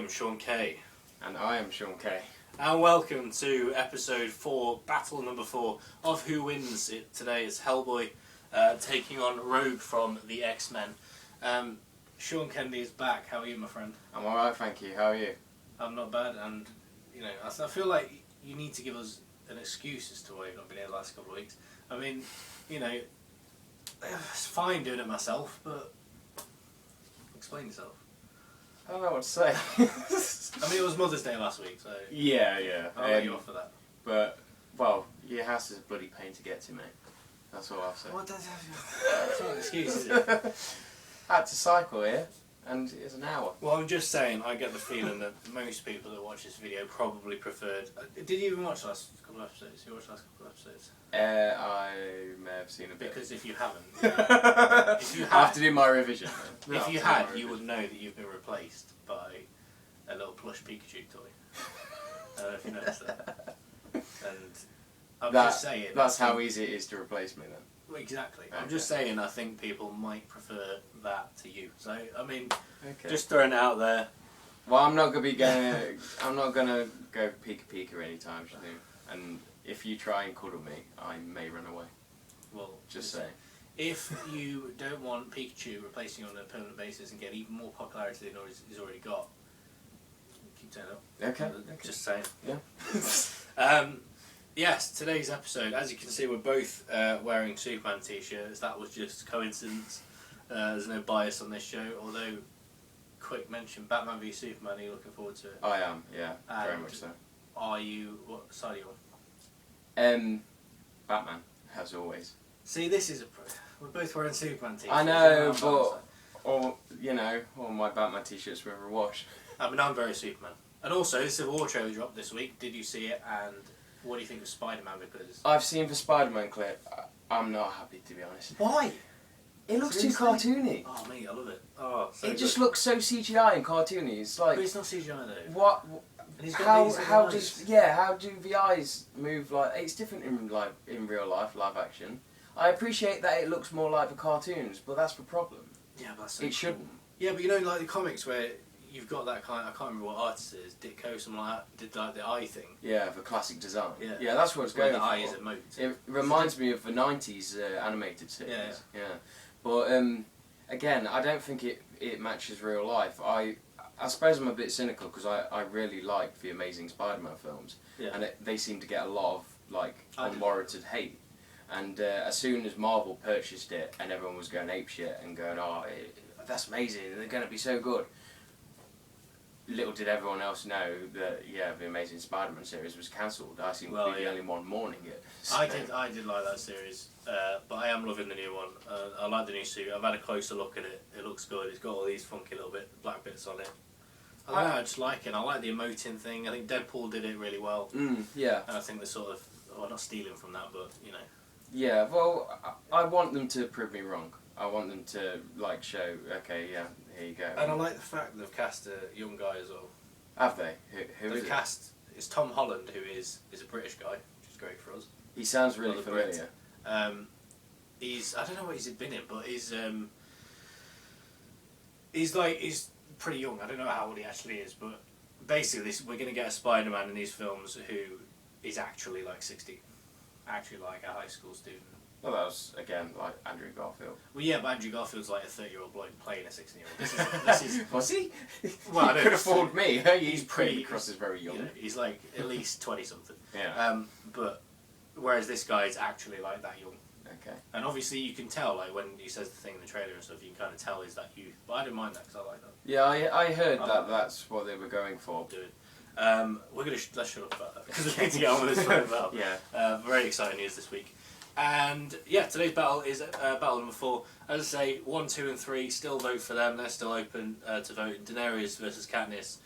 am Sean Kay. And I am Sean Kay. And welcome to episode 4, battle number 4 of Who Wins. Today it's Hellboy taking on Rogue from the X-Men. Sean Kennedy is back. How are you, my friend? I'm alright, thank you. How are you? I'm not bad, and I feel like you need to give us an excuse as to why you've not been here the last couple of weeks. I mean, it's fine doing it myself, but explain yourself. I don't know what to say. I mean, it was Mother's Day last week, so... Yeah. I'll let you off for that. But, well, your house is a bloody pain to get to, mate. That's all I'll say. What does That's not an excuse, is it? I had to cycle here, and it's an hour. Well, I'm just saying, I get the feeling that most people that watch this video probably preferred... Did you even watch the last couple of episodes? You watched the last couple of episodes? I may have seen a bit. Because if you haven't... if you had, I have to do my revision. If you had, you would know that you've been replaced by a little plush Pikachu toy. I don't know if you noticed that. And I'm just saying... That's how easy it is to replace me, then. Well, exactly. Okay. I'm just saying I think people might prefer that to you. So, I mean, just throwing it out there. Well, I'm not gonna go Pika anytime soon. And if you try and cuddle me, I may run away. Well, just saying. If you don't want Pikachu replacing you on a permanent basis and get even more popularity than he's already got, keep turning up. Okay. Just saying. Yeah. Yes, today's episode, as you can see, we're both wearing Superman t-shirts. That was just coincidence. There's no bias on this show, although, quick mention, Batman v Superman, are you looking forward to it? I am, yeah, very much so. Are you, what side are you on? Batman, as always. See, this is we're both wearing Superman t-shirts. I know, but, all my Batman t-shirts were ever washed. I mean, I'm very Superman. And also, the Civil War trailer dropped this week. Did you see it? And what do you think of Spider-Man? Because I've seen the Spider-Man clip. I'm not happy, to be honest. Why? It looks too cartoony. Oh, mate, I love it. Oh, so it just looks so CGI and cartoony. It's like... But it's not CGI, though. What? How do the eyes move like... It's different in real life, live action. I appreciate that it looks more like the cartoons, but that's the problem. Yeah, but that's so it shouldn't. Yeah, but like the comics where you've got that kind... I can't remember what artist it is. Ditko, something like that. Did like the eye thing. Yeah, the classic design. Yeah, yeah, that's what it's going the for. eye is emote. It reminds me of the 90s animated series. Yeah. But again, I don't think it matches real life. I suppose I'm a bit cynical because I really like the Amazing Spider-Man films, and they seem to get a lot of unwarranted hate. And as soon as Marvel purchased it, and everyone was going apeshit and going, that's amazing, they're going to be so good. Little did everyone else know that the Amazing Spider-Man series was cancelled. I seem to be the only one mourning it. So. I did like that series, but I am loving the new one. I like the new suit. I've had a closer look at it. It looks good. It's got all these funky little black bits on it. I just like it. I like the emoting thing. I think Deadpool did it really well. Yeah. And I think they're sort of, not stealing from that, but Yeah, well, I want them to prove me wrong. I want them to show, okay, yeah, here you go. And I like the fact that they've cast a young guy as well. Have they? Who is it? It's Tom Holland, who is a British guy, which is great for us. He sounds really familiar. I don't know what he's been in, but he's pretty young. I don't know how old he actually is, but basically we're going to get a Spider-Man in these films who is actually 60, actually a high school student. Well, that was, again, like Andrew Garfield. Well, yeah, but Andrew Garfield's like a 30-year-old bloke playing a 16-year-old. This is... Was he? Well, he could afford me. He's pretty across as very young. He's at least 20-something. Yeah. But, whereas this guy's actually that young. Okay. And obviously you can tell, when he says the thing in the trailer and stuff, you can kind of tell he's that youth. But I don't mind that, because I like that. Yeah, I heard that's what they were going for. Do it. Let's shut up about that, because we need to get on with this one about. Yeah. Very exciting news this week. And today's battle is battle number 4. As I say, 1, 2 and 3, still vote for them. They're still open to vote. Daenerys versus Katniss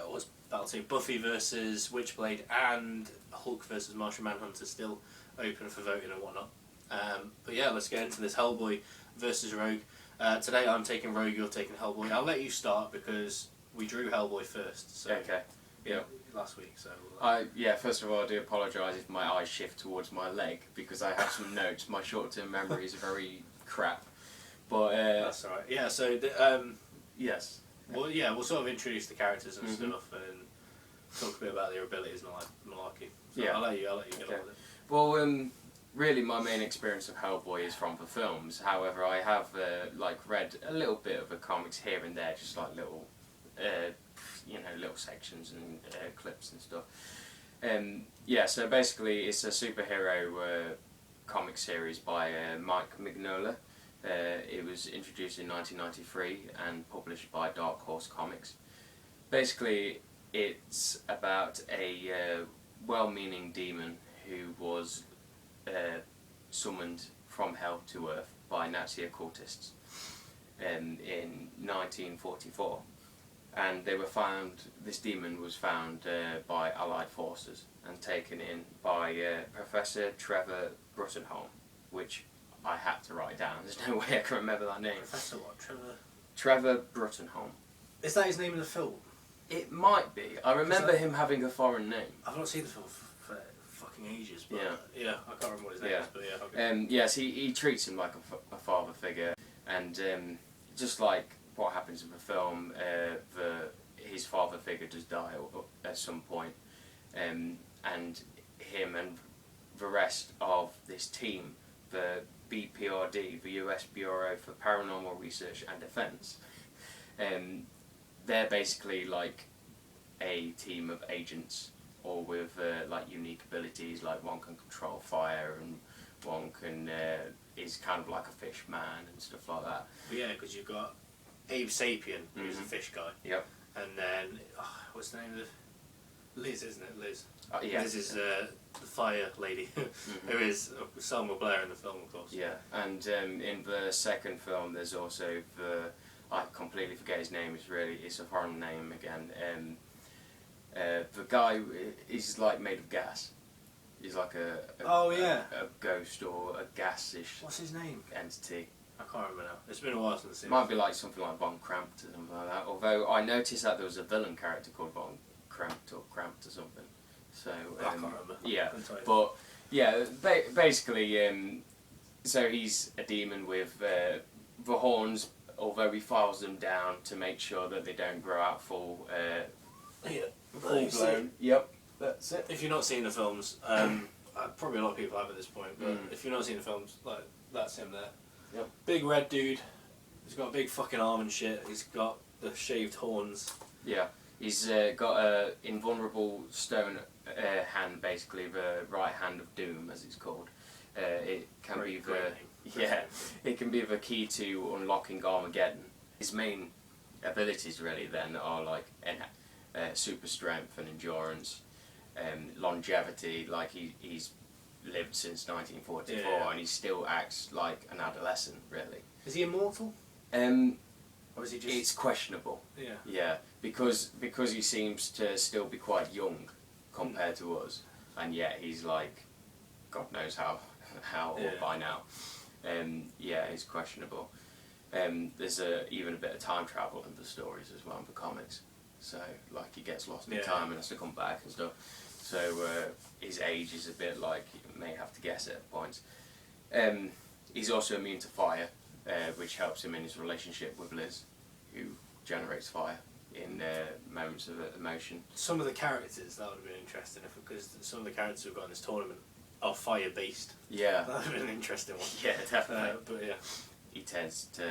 was battle 2. Buffy versus Witchblade and Hulk versus Martian Manhunter still open for voting and whatnot. But yeah, let's get into this. Hellboy versus Rogue. Today I'm taking Rogue, you're taking Hellboy. I'll let you start because we drew Hellboy first. So okay. Yeah. Last week, so... first of all, I do apologise if my eyes shift towards my leg, because I have some notes. My short-term memory is very crap. But, that's alright. Yeah, so... yes. Well, yeah, we'll sort of introduce the characters and stuff, and talk a bit about their abilities and malarkey. So Yeah. I'll let you get on with it. Well, really, my main experience of Hellboy is from the films. However, I have read a little bit of the comics here and there, just like little, little sections and clips and stuff. So basically, it's a superhero comic series by Mike Mignola. It was introduced in 1993 and published by Dark Horse Comics. Basically, it's about a well-meaning demon who was summoned from hell to Earth by Nazi occultists in 1944. And this demon was found by Allied forces and taken in by Professor Trevor Bruttenholm, which I had to write down. There's no way I can remember that name. Professor what? Trevor Bruttenholm. Is that his name in the film? It might be. I remember him having a foreign name. I've not seen the film for fucking ages, but yeah, I can't remember what his name is, but yeah. Okay. Yes, he treats him like a father figure, and just like what happens in the film, his father figure does die at some point, and him and the rest of this team, the BPRD, the US Bureau for Paranormal Research and Defense, they're basically like a team of agents, all with unique abilities. Like one can control fire, and one can is kind of like a fish man and stuff like that. But yeah, because you've got Abe Sapien, who's a fish guy. Yep. And then what's the name of Liz, isn't it? Liz. Yeah. Liz is the fire lady, who is Selma Blair in the film, of course. Yeah, and in the second film, there's also I completely forget his name. It's a foreign name again. The guy is like made of gas. He's like a ghost or a gas-ish. What's his name? Entity. I can't remember now. It's been a while since I've seen it. Might be like something like Von Krampt or something like that. Although I noticed that there was a villain character called Von Krampt or something. So I can't remember. Yeah, but yeah, basically, so he's a demon with the horns. Although he files them down to make sure that they don't grow out full blown. Yep, that's it. If you've not seen the films, probably a lot of people have at this point, but if you've not seen the films, like, that's him there. Yep. Big red dude. He's got a big fucking arm and shit. He's got the shaved horns. Yeah, he's got a invulnerable stone hand, basically the right hand of doom, as it's called. It can be it can be the key to unlocking Armageddon. His main abilities really then are like super strength and endurance, longevity. Like he's lived since 1944 and he still acts like an adolescent. Really. Is he immortal? Or is he just? It's questionable. Yeah. Yeah, because he seems to still be quite young compared to us, and yet he's like, God knows how old by now. It's questionable. There's even a bit of time travel in the stories as well in the comics. So like he gets lost in time and has to come back and stuff. So his age is a bit like you may have to guess at points. He's also immune to fire, which helps him in his relationship with Liz, who generates fire in moments of emotion. Some of the characters, that would have been interesting because some of the characters we've got in this tournament are fire based. Yeah. That would have been an interesting one. Yeah, definitely. But yeah. He tends to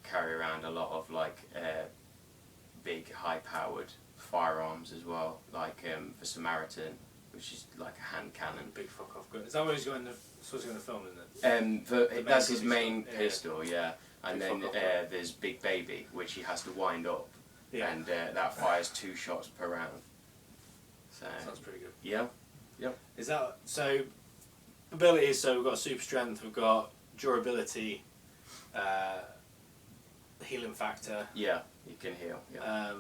carry around a lot of like big high powered firearms as well, like the Samaritan, which is like a hand cannon. Big fuck off gun. Is that what he's got in the film, isn't it? That's his main pistol, yeah. And then there's Big Baby, which he has to wind up, and that fires 2 shots per round. So sounds pretty good. Yeah. Yep. Is that so? Abilities. So we've got super strength. We've got durability, healing factor. Yeah, you can heal. Yeah.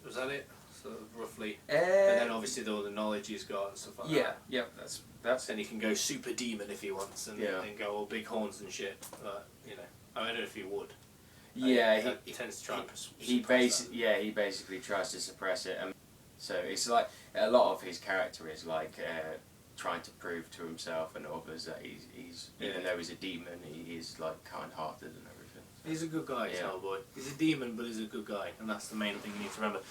Was that it? So roughly. And then obviously all the knowledge he's got and stuff like that. Yeah. That's. Then he can go super demon if he wants, and go all big horns and shit. But I don't know if he would. Yeah, he tends to try and he basically tries to suppress it. So it's like a lot of his character is like trying to prove to himself and others that he's even though he's a demon, he is like kind-hearted and everything. So. He's a good guy, Yeah. Hellboy. He's a demon, but he's a good guy, and that's the main thing you need to remember.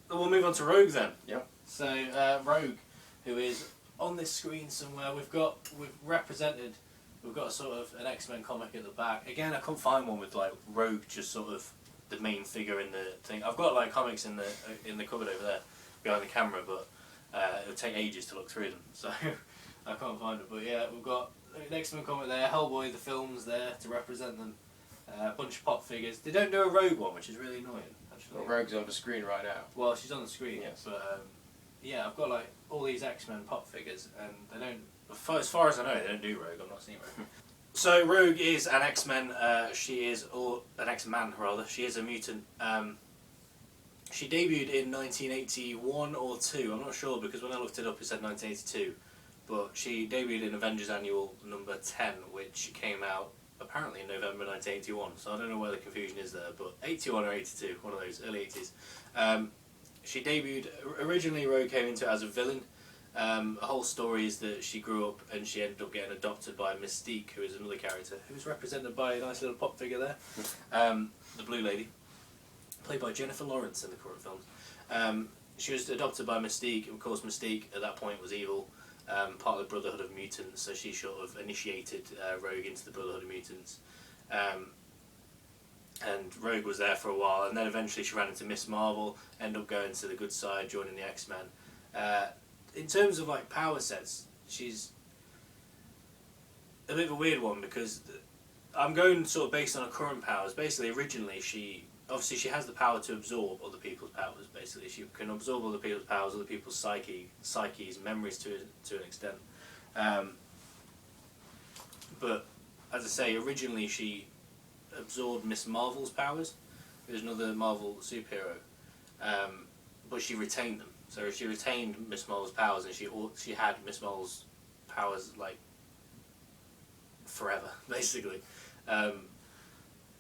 We'll move on to Rogue then. Yep. So Rogue, who is on this screen somewhere, we've got a sort of an X-Men comic at the back. Again, I couldn't find one with like Rogue just sort of the main figure in the thing. I've got like comics in the cupboard over there behind the camera, but it would take ages to look through them, so I can't find it. But yeah, we've got an X-Men comic there, Hellboy the film's there to represent them, a bunch of pop figures. They don't do a Rogue one, which is really annoying, actually. Well, Rogue's on the screen right now. Well, she's on the screen, Yes. but yeah, I've got like all these X-Men pop figures, and they don't, as far as I know, they don't do Rogue. I've not seen Rogue. So Rogue is an X-Men, or an X-Man rather, she is a mutant. She debuted in 1981 or 2, I'm not sure, because when I looked it up it said 1982, but she debuted in Avengers Annual number 10, which came out apparently in November 1981, so I don't know where the confusion is there, but 81 or 82, one of those, early 80s. She debuted, originally Rogue came into it as a villain. The whole story is that she grew up and she ended up getting adopted by Mystique, who is another character, who's represented by a nice little pop figure there, the Blue Lady, played by Jennifer Lawrence in the current films. She was adopted by Mystique, and of course Mystique at that point was evil, part of the Brotherhood of Mutants, so she sort of initiated Rogue into the Brotherhood of Mutants. And Rogue was there for a while, and then eventually she ran into Miss Marvel, ended up going to the good side, joining the X-Men. In terms of like power sets, she's a bit of a weird one, because I'm going sort of based on her current powers. Basically, originally she has the power to absorb other people's powers. Basically, she can absorb other people's powers, other people's psyches, memories to an extent. But as I say, originally she absorbed Miss Marvel's powers, who's another Marvel superhero, but she retained them. So she retained Miss Marvel's powers, and she had Miss Marvel's powers like forever, basically.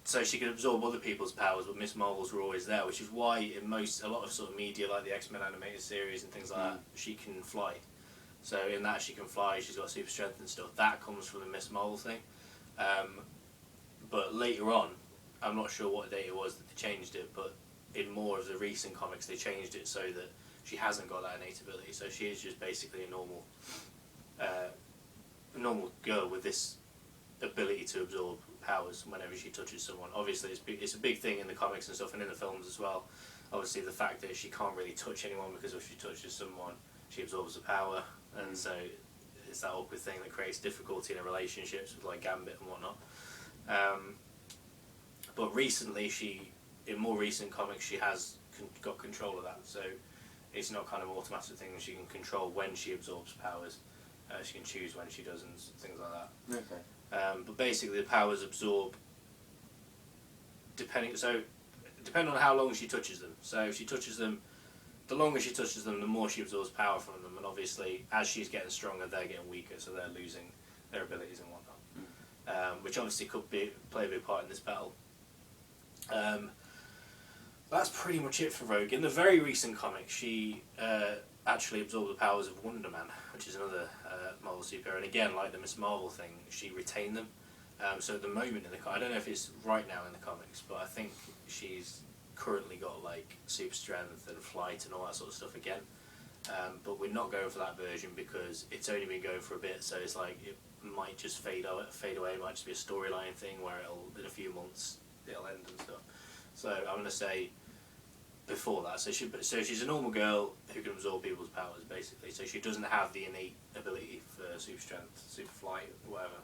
So she could absorb other people's powers, but Miss Marvel's were always there, which is why in a lot of sort of media, like the X-Men animated series and things like that, she can fly. So in that she can fly, she's got super strength and stuff. That comes from the Miss Marvel thing. But later on, I'm not sure what date it was that they changed it, but in more of the recent comics they changed it so that she hasn't got that innate ability. So she is just basically a normal girl with this ability to absorb powers whenever she touches someone. Obviously it's a big thing in the comics and stuff, and in the films as well. Obviously the fact that she can't really touch anyone, because if she touches someone she absorbs the power, and so it's that awkward thing that creates difficulty in her relationships with like Gambit and whatnot. But recently in more recent comics she has got control of that, so it's not kind of an automatic thing. She can control when she absorbs powers. She can choose when she does and things like that. Okay. But basically the powers absorb depending on how long she touches them. So if she touches them, the longer she touches them, the more she absorbs power from them, and obviously as she's getting stronger they're getting weaker, so they're losing their abilities and whatnot. Which obviously could play a big part in this battle. That's pretty much it for Rogue. In the very recent comic, she actually absorbed the powers of Wonder Man, which is another Marvel superhero. And again, like the Miss Marvel thing, she retained them. So at the moment I don't know if it's right now in the comics, but I think she's currently got like super strength and flight and all that sort of stuff again. But we're not going for that version because it's only been going for a bit, so it's like it might just fade away. It might just be a storyline thing where in a few months it'll end and stuff. So I'm going to say before that. So she's a normal girl who can absorb people's powers, basically. So she doesn't have the innate ability for super strength, super flight, whatever.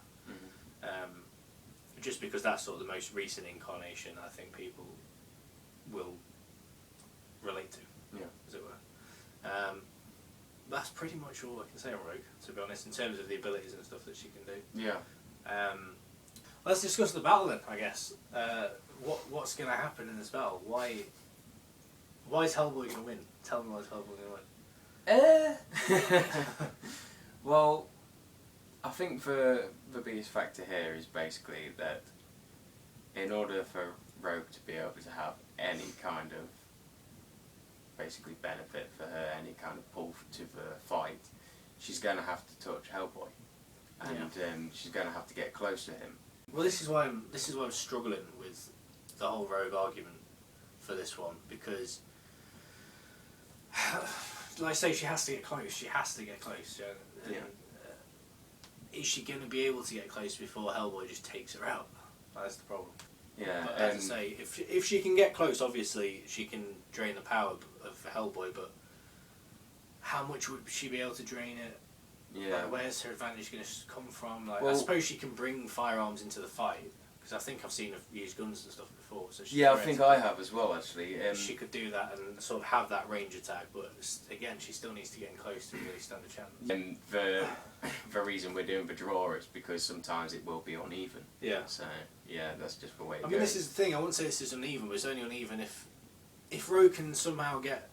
Just because that's sort of the most recent incarnation I think people will relate to, as it were. That's pretty much all I can say on Rogue, to be honest, in terms of the abilities and stuff that she can do. Yeah. Let's discuss the battle then, I guess. What's going to happen in this battle? Why is Hellboy going to win? Tell me why is Hellboy going to win. Well, I think the biggest factor here is basically that in order for Rogue to be able to have any kind of basically benefit for her, any kind of pull to the fight, she's going to have to touch Hellboy. And she's going to have to get close to him. Well, this is why I'm struggling with the whole Rogue argument for this one, because, like I say, she has to get close. She has to get close. And, is she going to be able to get close before Hellboy just takes her out? That's the problem. Yeah. But as I say, if she can get close, obviously she can drain the power of Hellboy. But how much would she be able to drain it? Yeah. Like, where's her advantage going to come from? Like, well, I suppose she can bring firearms into the fight, because I think I've seen her use guns and stuff before. So I think I have as well, actually. She could do that and sort of have that range attack, but again, she still needs to get in close to really stand a chance. And the reason we're doing the draw is because sometimes it will be uneven. Yeah. So yeah, that's just the way it I goes. mean, this is the thing. I wouldn't say this is uneven, but it's only uneven if Rogue can somehow get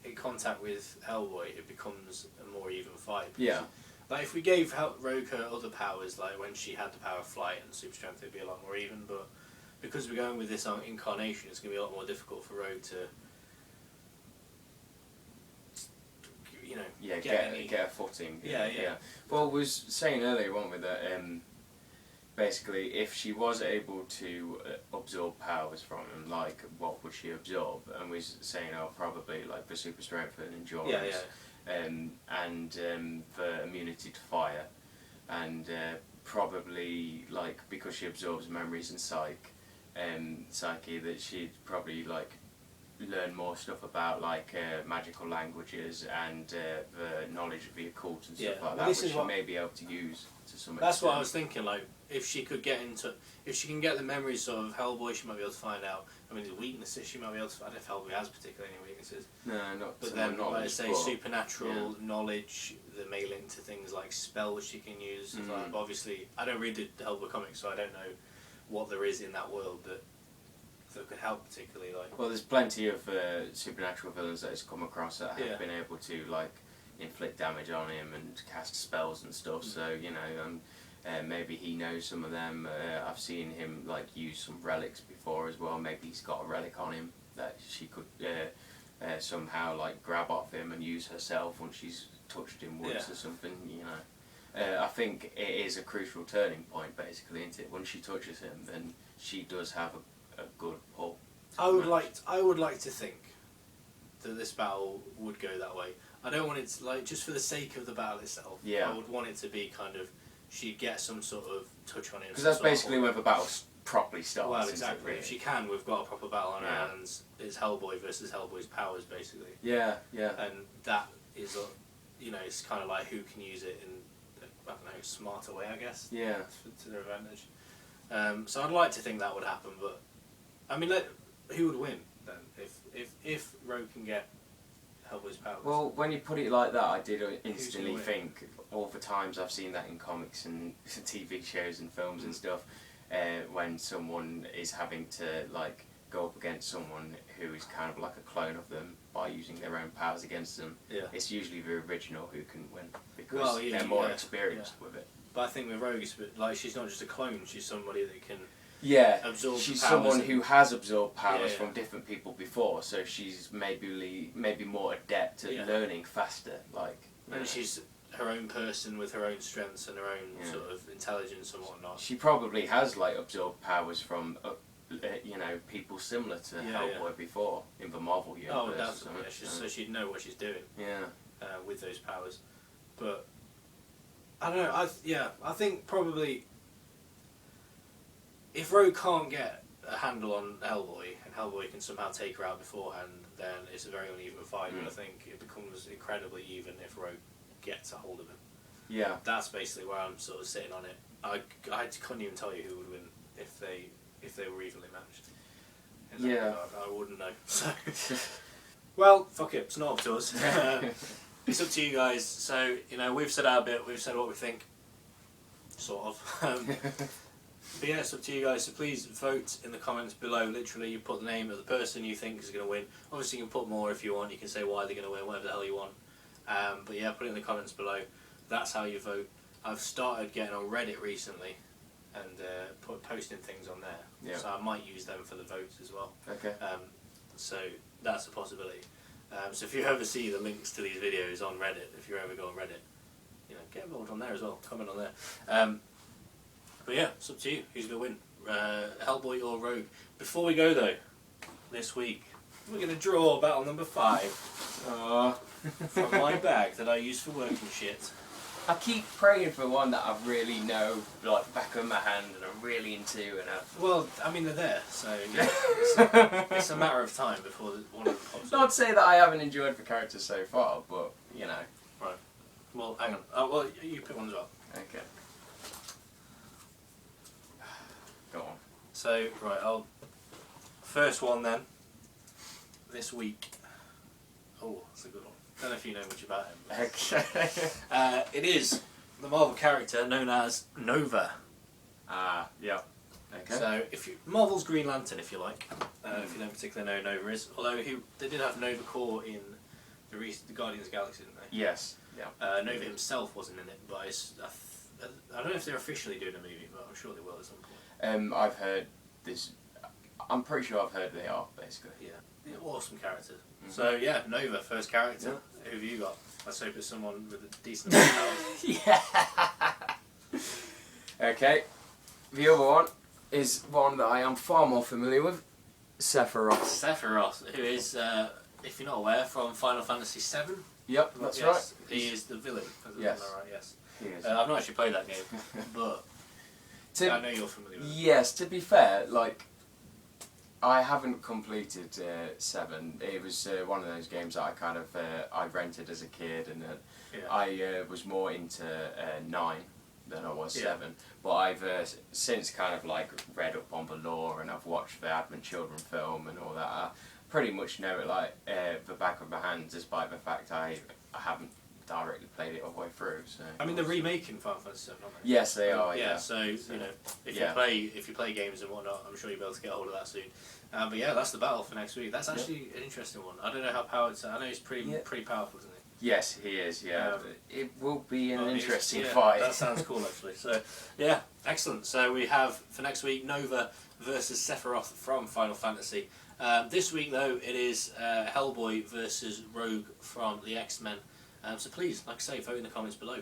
in contact with Hellboy, it becomes a more even fight. Yeah. Like, if we gave Rogue her other powers, like when she had the power of flight and super strength, it'd be a lot more even. But because we're going with this incarnation, it's going to be a lot more difficult for Rogue to, get a footing. Yeah. Well, we was saying earlier, weren't we, that basically if she was able to absorb powers from him, like what would she absorb? And we was saying, probably like the super strength and endurance. And the immunity to fire, and probably like because she absorbs memories and psyche, that she'd probably like learn more stuff about like magical languages and the knowledge of the occult and stuff like that, which she may be able to use to some extent. That's what I was thinking. Like, if she could get if she can get the memories of Hellboy, she might be able to find out. I mean, the weaknesses she might be able to. I don't know if Hellboy has particularly any weaknesses. No, not. But then, like I say, supernatural yeah. knowledge that may link to things like spells she can use. Mm-hmm. Like, obviously, I don't read the Hellboy comics, so I don't know what there is in that world that could help particularly. Like, well, there's plenty of supernatural villains that it's come across that have been able to like inflict damage on him and cast spells and stuff. So maybe he knows some of them. I've seen him like use some relics before as well. Maybe he's got a relic on him that she could somehow like grab off him and use herself when she's touched him once or something. I think it is a crucial turning point, basically, isn't it? When she touches him, then she does have a good pull. I would like to think that this battle would go that way. I don't want it to, like, just for the sake of the battle itself. Yeah. I would want it to be kind of she gets some sort of touch on him. Because that's basically where the battle properly starts. Well, exactly. Really? If she can, we've got a proper battle on our hands. It's Hellboy versus Hellboy's powers, basically. Yeah. And that is, it's kind of like who can use it in, I don't know, a smarter way, I guess. Yeah. To their advantage. So I'd like to think that would happen, but I mean, who would win then if Rogue can get Hellboy's powers? Well, when you put it like that, I did instantly think all the times I've seen that in comics and TV shows and films and stuff, when someone is having to like go up against someone who is kind of like a clone of them by using their own powers against them. Yeah. It's usually the original who can win because they're more experienced with it. But I think with Rogue, like, she's not just a clone; she's somebody that can. Absorb she's someone who has absorbed powers from different people before, so she's maybe more adept at learning faster. And she's her own person with her own strengths and her own sort of intelligence and whatnot. She probably has like absorbed powers from people similar to Hellboy before in the Marvel universe. Oh, definitely. So she'd know what she's doing. With those powers, but I don't know. I think probably. If Rogue can't get a handle on Hellboy, and Hellboy can somehow take her out beforehand, then it's a very uneven fight, but I think it becomes incredibly even if Rogue gets a hold of him. Yeah. That's basically where I'm sort of sitting on it. I couldn't even tell you who would win if they were evenly matched. I wouldn't know. So. Well, fuck it, it's not up to us. It's up to you guys. So, we've said our bit, we've said what we think. Sort of. But yeah, it's up to you guys, so please vote in the comments below. Literally, you put the name of the person you think is going to win. Obviously, you can put more if you want. You can say why they're going to win, whatever the hell you want. But yeah, put it in the comments below. That's how you vote. I've started getting on Reddit recently and posting things on there. So I might use them for the votes as well. Okay. So that's a possibility. So if you ever see the links to these videos on Reddit, if you ever go on Reddit, get involved on there as well. Comment on there. But yeah, it's up to you. Who's going to win? Hellboy or Rogue? Before we go though, this week, we're going to draw battle number 5 from my bag that I use for working shit. I keep praying for one that I really know, like the back of my hand, and I'm really into. Well, I mean, they're there, so yeah, it's a matter of time before one of them pops up. Not to say that I haven't enjoyed the characters so far, but, you know. Right. Well, hang on. Well, you pick one as well. Okay. Go on. So, right, first one then. This week. Oh, that's a good one. Don't know if you know much about him. Okay. It is the Marvel character known as Nova. Yeah. Okay. So, Marvel's Green Lantern, if you like. If you don't particularly know who Nova is. Although they did have Nova Corps in the Guardians of the Galaxy, didn't they? Yes. Yeah. Nova himself wasn't in it, but I don't know if they're officially doing a movie, but I'm sure they will at some point. I've heard this. I'm pretty sure I've heard they are, basically. Yeah. Awesome character. So yeah, Nova, first character. Who have you got? Let's hope it's someone with a decent amount of Yeah. Okay. The other one is one that I am far more familiar with. Sephiroth. Sephiroth, who is, if you're not aware, from Final Fantasy VII. Yep, that's right. He is the villain. Yes. Is that right? Yes. He is. I've not actually played that game, but I know you're familiar with it. Yes, to be fair, like, I haven't completed 7. It was one of those games that I kind of I rented as a kid, and I was more into 9 than I was 7. But I've since kind of like read up on the lore, and I've watched the Advent Children film and all that. I pretty much know it like the back of my hand, despite the fact I haven't directly played it all the way through. So I mean, they're remaking Final Fantasy VII, aren't they? Yes, they are. Yeah. So you know, if you play games and whatnot, I'm sure you'll be able to get hold of that soon. But yeah, that's the battle for next week. That's actually an interesting one. I don't know how powered. I know he's pretty powerful, isn't he? Yes, he is. Yeah, it will be an interesting fight. That sounds cool, actually. So yeah, excellent. So we have for next week Nova versus Sephiroth from Final Fantasy. This week though, it is Hellboy versus Rogue from the X-Men. So please, like I say, vote in the comments below.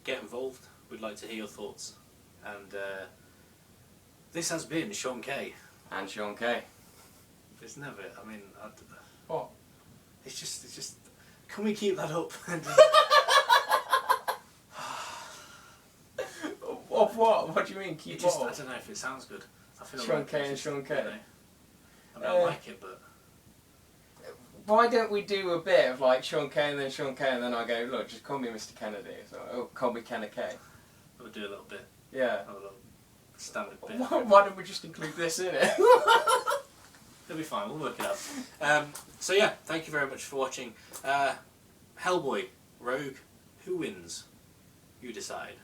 Get involved. We'd like to hear your thoughts. And this has been Sean K. And Sean K. It's never. I mean, what? It's just. Can we keep that up? Of what? What do you mean keep what? I don't know if it sounds good. I feel Sean like K and Sean K. You know, I mean, I like it, but. Why don't we do a bit of like Sean K and then I go, look, just call me Mr. Kennedy. So, call me Kenna K. We'll do a little bit. Yeah. A little standard bit. Why don't we just include this in it? It'll be fine, we'll work it out. So yeah, thank you very much for watching. Hellboy, Rogue, who wins? You decide.